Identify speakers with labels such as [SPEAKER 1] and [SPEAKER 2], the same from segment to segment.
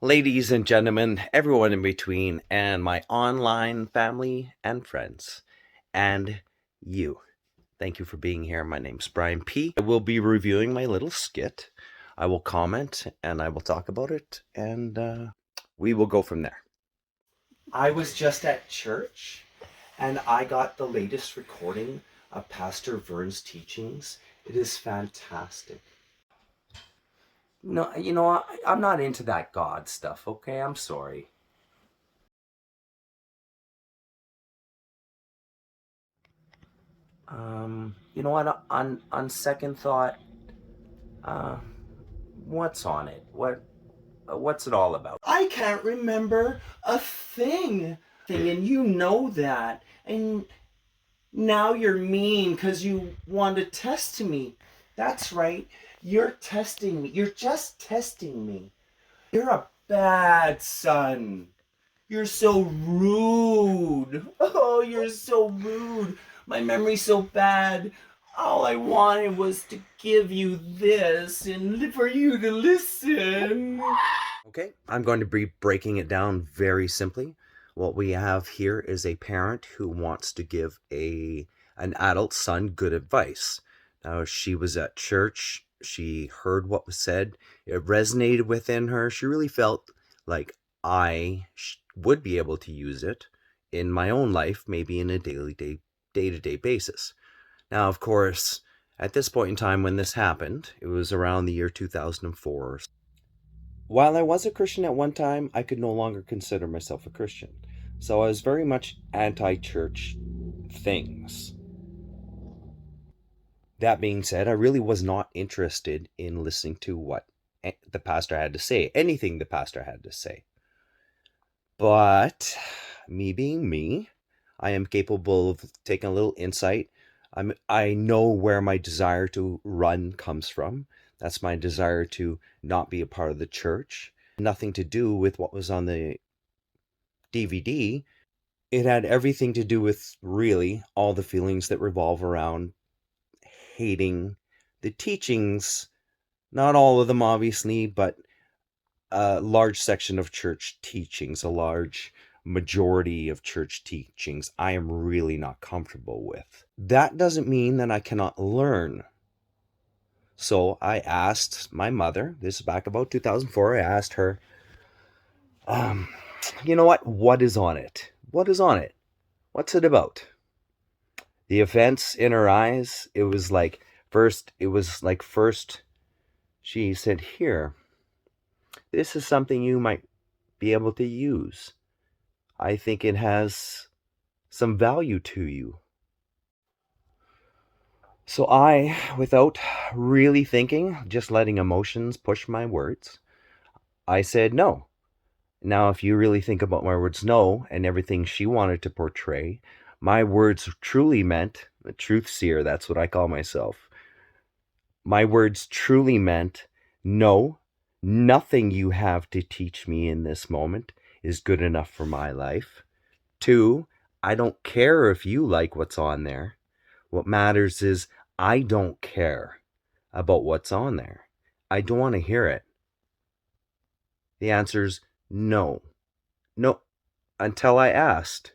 [SPEAKER 1] Ladies and gentlemen, everyone in between, and my online family and friends, and you. Thank you for being here. My name's Brian P. I will be reviewing my little skit. I will comment and I will talk about it, and we will go from there. I was just at church and I got the latest recording of Pastor Vern's teachings. It is fantastic. No, I'm not into that God stuff, okay? I'm sorry. You know what? On second thought, uh, what's on it? What's it all about? I can't remember a thing, and you know that. And now you're mean because you want to test me. That's right. You're testing me. You're just testing me. You're a bad son. You're so rude. Oh, you're so rude. My memory's so bad. All I wanted was to give you this and for you to listen. Okay, I'm going to be breaking it down very simply. What we have here is a parent who wants to give an adult son good advice. Now, she was at church. She heard what was said. It resonated within her. She really felt like I would be able to use it in my own life, maybe in a day-to-day basis. Now, of course, at this point in time when this happened, it was around the year 2004. While I was a Christian at one time, I could no longer consider myself a Christian. So I was very much anti-church things. That being said, I really was not interested in listening to what the pastor had to say, anything the pastor had to say. But me being me, I am capable of taking a little insight. I know where my desire to run comes from. That's my desire to not be a part of the church. Nothing to do with what was on the DVD. It had everything to do with really all the feelings that revolve around hating the teachings. Not all of them, obviously, but a large section of church teachings, a large majority of church teachings, I am really not comfortable with. That doesn't mean that I cannot learn. So I asked my mother, this is back about 2004, I asked her, you know what? What is on it? What is on it? What's it about? The offense in her eyes, it was like first, she said, here, this is something you might be able to use. I think it has some value to you. So I, without really thinking, just letting emotions push my words, I said no. Now, if you really think about my words no and everything she wanted to portray, my words truly meant, a truth seer, that's what I call myself. My words truly meant, no, nothing you have to teach me in this moment is good enough for my life. 2, I don't care if you like what's on there. What matters is I don't care about what's on there. I don't want to hear it. The answer's no. No, until I asked,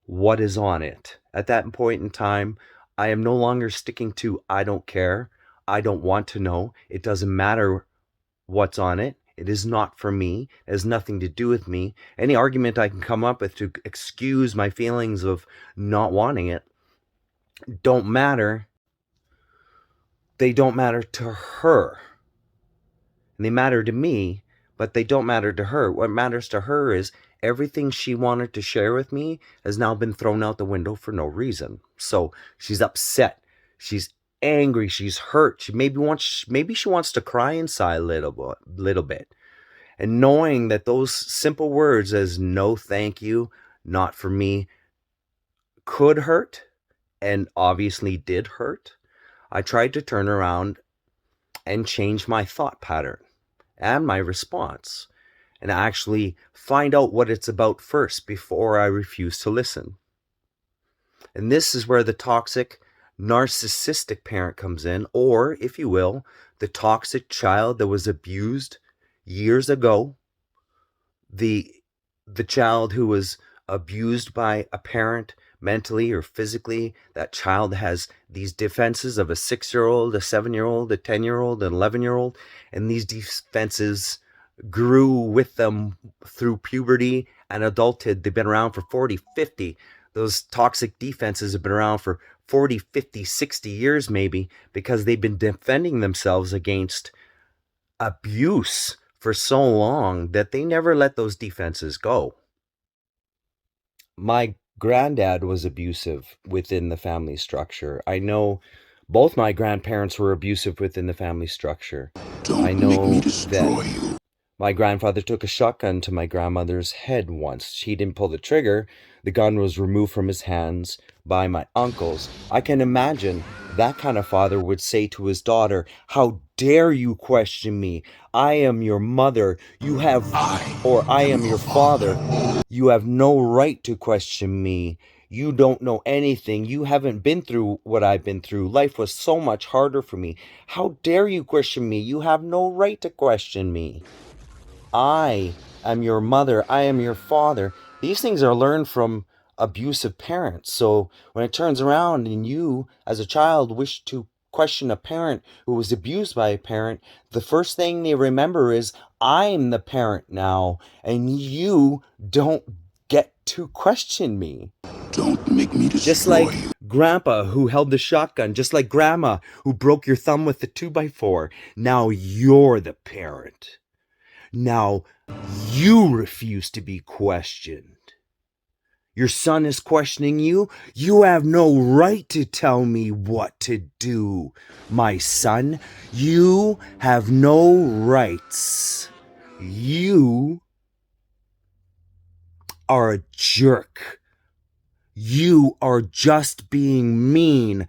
[SPEAKER 1] what is on it? At that point in time, I am no longer sticking to I don't care. I don't want to know. It doesn't matter what's on it. It is not for me. It has nothing to do with me. Any argument I can come up with to excuse my feelings of not wanting it don't matter. They don't matter to her. And they matter to me, but they don't matter to her. What matters to her is everything she wanted to share with me has now been thrown out the window for no reason. So she's upset. She's angry. She's hurt. Maybe she wants to cry inside a little bit. And knowing that those simple words as no, thank you, not for me, could hurt, and obviously did hurt, I tried to turn around and change my thought pattern and my response and actually find out what it's about first before I refuse to listen. And this is where the toxic, narcissistic parent comes in, or, if you will, the toxic child that was abused years ago, the the child who was abused by a parent mentally or physically, that child has these defenses of a 6-year-old, a 7-year-old, a 10-year-old, an 11-year-old, and these defenses grew with them through puberty and adulthood. They've been around for 40, 50. Those toxic defenses have been around for 40, 50, 60 years maybe, because they've been defending themselves against abuse for so long that they never let those defenses go. My granddad was abusive within the family structure. I know both my grandparents were abusive within the family structure. I
[SPEAKER 2] Don't make me
[SPEAKER 1] know
[SPEAKER 2] destroy
[SPEAKER 1] that
[SPEAKER 2] you.
[SPEAKER 1] my grandfather took a shotgun to my grandmother's head once. He didn't pull the trigger. The gun was removed from his hands by my uncles. I can imagine that kind of father would say to his daughter, "How dare you question me? I am your mother. You have, or I
[SPEAKER 2] I am
[SPEAKER 1] am
[SPEAKER 2] your
[SPEAKER 1] your father.
[SPEAKER 2] father.
[SPEAKER 1] You have no right to question me. You don't know anything. You haven't been through what I've been through. Life was so much harder for me. How dare you question me? You have no right to question me. I am your mother. I am your father." These things are learned from abusive parents. So when it turns around and you, as a child, wish to question a parent who was abused by a parent, the first thing they remember is, I'm the parent now, and you don't get to question me.
[SPEAKER 2] Don't make me
[SPEAKER 1] Just
[SPEAKER 2] destroy
[SPEAKER 1] like
[SPEAKER 2] you.
[SPEAKER 1] grandpa who held the shotgun, just like grandma who broke your thumb with the 2x4. Now you're the parent. Now you refuse to be questioned. Your son is questioning you. You have no right to tell me what to do, my son. You have no rights. You are a jerk. You are just being mean.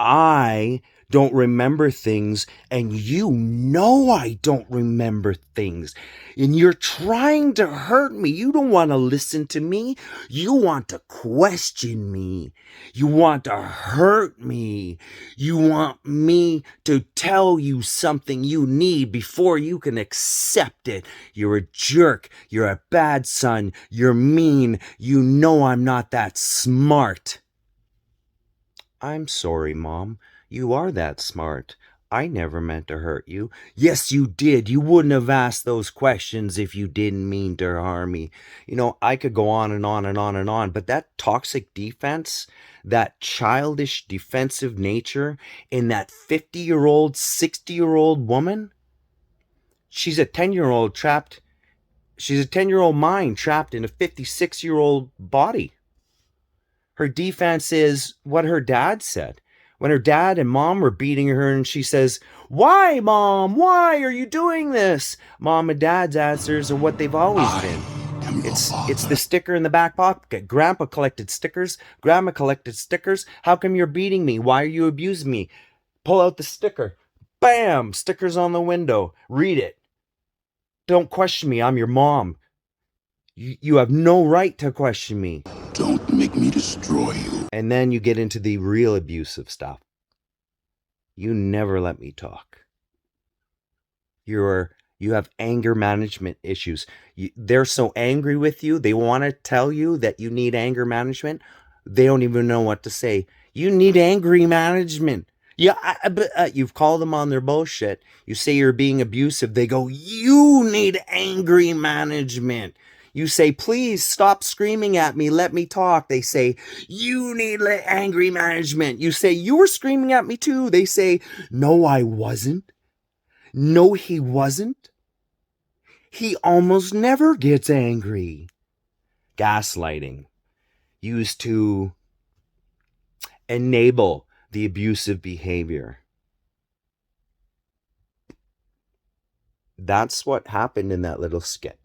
[SPEAKER 1] I don't remember things, and you know I don't remember things. And you're trying to hurt me. You don't want to listen to me. You want to question me. You want to hurt me. You want me to tell you something you need before you can accept it. You're a jerk. You're a bad son. You're mean. You know I'm not that smart. I'm sorry, Mom. You are that smart. I never meant to hurt you. Yes, you did. You wouldn't have asked those questions if you didn't mean to harm me. I could go on and on and on and on, but that toxic defense, that childish defensive nature in that 50-year-old, 60-year-old woman, she's a 10-year-old trapped. She's a 10-year-old mind trapped in a 56-year-old body. Her defense is what her dad said. When her dad and mom were beating her and she says, "Why, Mom? Why are you doing this?" Mom and dad's answers are what they've always been.
[SPEAKER 2] I am your
[SPEAKER 1] It's
[SPEAKER 2] father.
[SPEAKER 1] the sticker in the back pocket. Grandpa collected stickers. Grandma collected stickers. How come you're beating me? Why are you abusing me? Pull out the sticker. Bam! Stickers on the window. Read it. Don't question me. I'm your mom. You have no right to question me.
[SPEAKER 2] Don't make me destroy you.
[SPEAKER 1] And then you get into the real abusive stuff. You never let me talk. You have anger management issues. They're so angry with you. They want to tell you that you need anger management. They don't even know what to say. You need angry management. Yeah, you've called them on their bullshit. You say you're being abusive. They go, you need angry management. You say, please stop screaming at me. Let me talk. They say, you need angry management. You say, you were screaming at me too. They say, no, I wasn't. No, he wasn't. He almost never gets angry. Gaslighting, used to enable the abusive behavior. That's what happened in that little skit.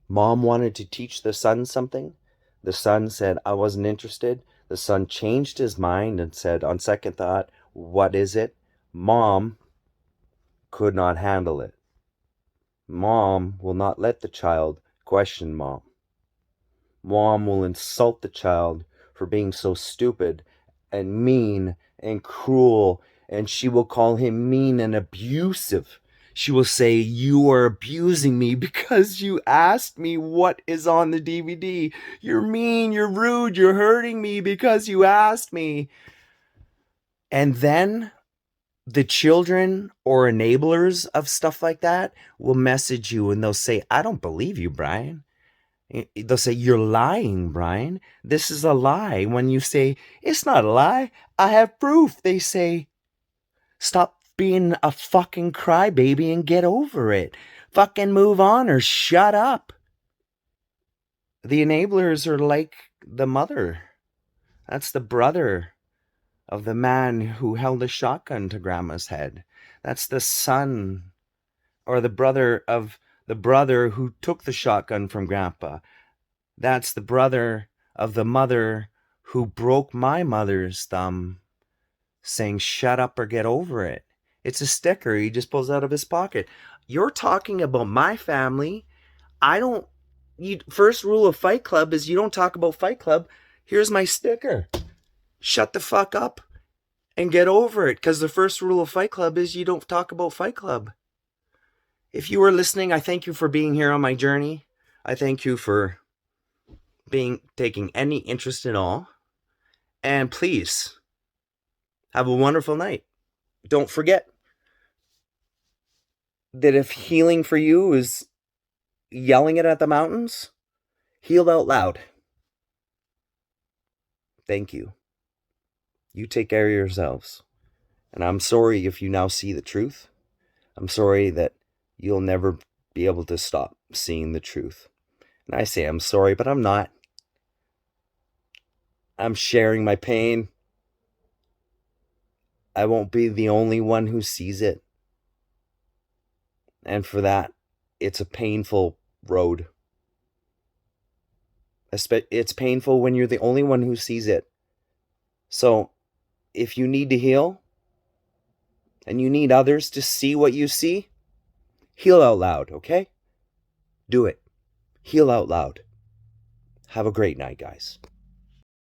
[SPEAKER 1] Mom wanted to teach the son something. The son said, I wasn't interested. The son changed his mind and said, on second thought, what is it? Mom could not handle it. Mom will not let the child question mom. Mom will insult the child for being so stupid and mean and cruel, and she will call him mean and abusive. She will say, you are abusing me because you asked me what is on the DVD. You're mean, you're rude, you're hurting me because you asked me. And then the children or enablers of stuff like that will message you and they'll say, I don't believe you, Brian. They'll say, you're lying, Brian. This is a lie. When you say, it's not a lie, I have proof. They say, stop being a fucking crybaby and get over it. Fucking move on or shut up. The enablers are like the mother. That's the brother of the man who held a shotgun to grandma's head. That's the son or the brother of the brother who took the shotgun from grandpa. That's the brother of the mother who broke my mother's thumb, saying, shut up or get over it. It's a sticker he just pulls out of his pocket. You're talking about my family. First rule of Fight Club is you don't talk about Fight Club. Here's my sticker. Shut the fuck up and get over it, because the first rule of Fight Club is you don't talk about Fight Club. If you were listening, I thank you for being here on my journey. I thank you for taking any interest at all. And please, have a wonderful night. Don't forget that if healing for you is yelling it at the mountains, heal out loud. Thank you. You take care of yourselves. And I'm sorry if you now see the truth. I'm sorry that you'll never be able to stop seeing the truth. And I say I'm sorry, but I'm not. I'm sharing my pain. I won't be the only one who sees it. And for that, it's a painful road. It's painful when you're the only one who sees it. So, if you need to heal, and you need others to see what you see, heal out loud, okay? Do it. Heal out loud. Have a great night, guys.